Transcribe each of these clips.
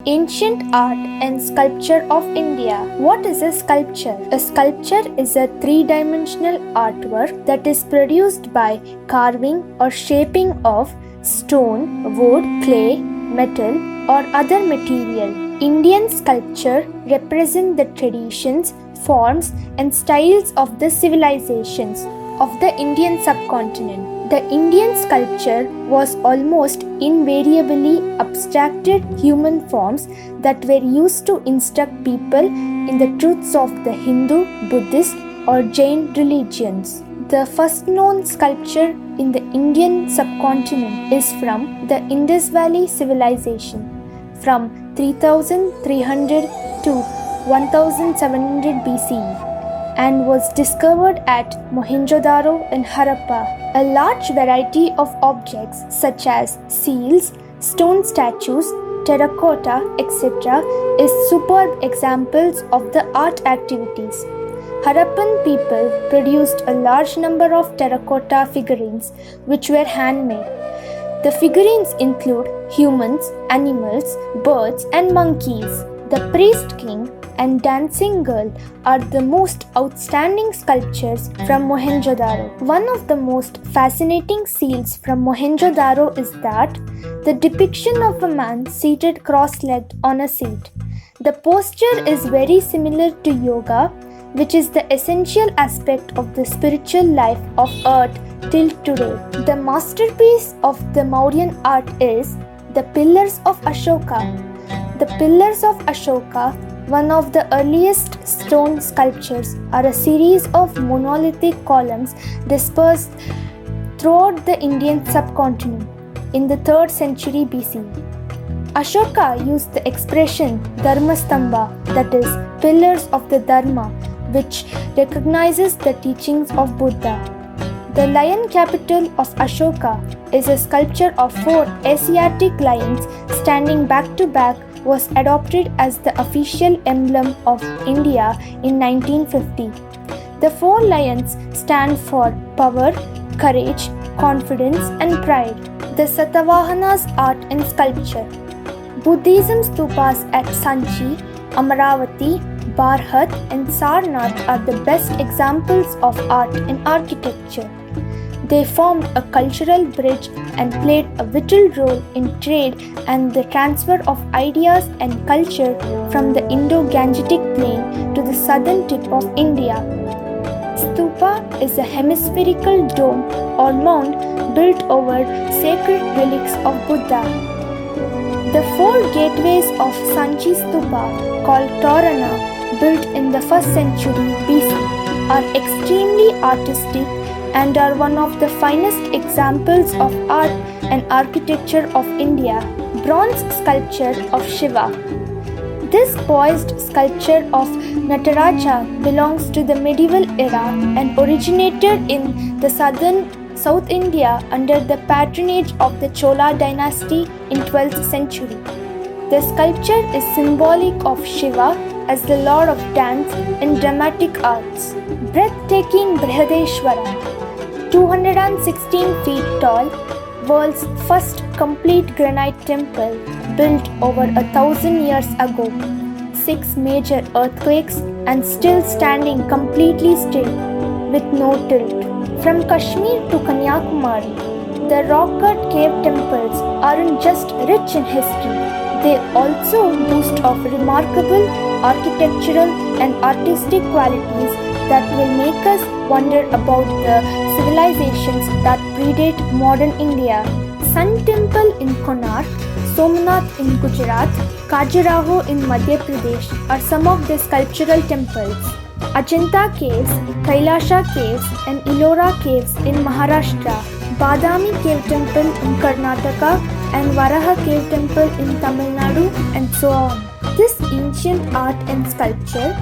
Ancient art and sculpture of India. What is a sculpture? A sculpture is a three-dimensional artwork that is produced by carving or shaping of stone, wood, clay, metal, or other material. Indian sculpture represent the traditions, forms, and styles of the civilizations of the Indian subcontinent. The Indian sculpture was almost invariably abstracted human forms that were used to instruct people in the truths of the Hindu, Buddhist, or Jain religions. The first known sculpture in the Indian subcontinent is from the Indus Valley civilization from 3300 to 1700 BCE and was discovered at Mohenjo-daro in Harappa. A large variety of objects such as seals, stone statues, terracotta, etc. is superb examples of the art activities. Harappan people produced a large number of terracotta figurines which were handmade. The figurines include humans, animals, birds, and monkeys. The priest king and dancing girl are the most outstanding sculptures from Mohenjo-daro. One of the most fascinating seals from Mohenjo-daro is that the depiction of a man seated cross-legged on a seat. The posture is very similar to yoga, which is the essential aspect of the spiritual life of earth till today. The masterpiece of the Mauryan art is the Pillars of Ashoka. The Pillars of Ashoka, one of the earliest stone sculptures, are a series of monolithic columns dispersed throughout the Indian subcontinent in the 3rd century BC. Ashoka used the expression Dharmastambha, that is, pillars of the Dharma, which recognizes the teachings of Buddha. The lion capital of Ashoka is a sculpture of 4 Asiatic lions standing back to back, was adopted as the official emblem of India in 1950. The 4 lions stand for power, courage, confidence, and pride. The Satavahanas art and sculpture. Buddhism stupas at Sanchi, Amaravati, Bharhat, and Sarnath are the best examples of art and architecture. They formed a cultural bridge and played a vital role in trade and the transfer of ideas and culture from the Indo-Gangetic plain to the southern tip of India. Stupa is a hemispherical dome or mound built over sacred relics of Buddha. The 4 gateways of Sanchi Stupa, called Torana, built in the 1st century BC, are extremely artistic and are one of the finest examples of art and architecture of India. Bronze sculpture of Shiva. This poised sculpture of Nataraja belongs to the medieval era and originated in the South India under the patronage of the Chola dynasty in 12th century. The sculpture is symbolic of Shiva as the lord of dance and dramatic arts. Breathtaking Brihadeshwara, 216 feet tall, world's first complete granite temple built over 1,000 years ago. 6 major earthquakes and still standing completely still with no tilt. From Kashmir to Kanyakumari, the rock-cut cave temples aren't just rich in history, they also boast of remarkable architectural and artistic qualities that will make us wonder about the civilizations that predate modern India. Sun Temple in Konark, Somnath in Gujarat, Khajuraho in Madhya Pradesh are some of the sculptural temples. Ajanta Caves, Kailasha Caves and Ellora Caves in Maharashtra, Badami Cave Temple in Karnataka and Varaha Cave Temple in Tamil Nadu, and so on. This ancient art and sculpture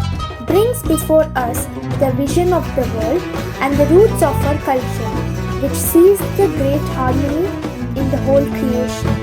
brings before us the vision of the world and the roots of our culture, which sees the great harmony in the whole creation.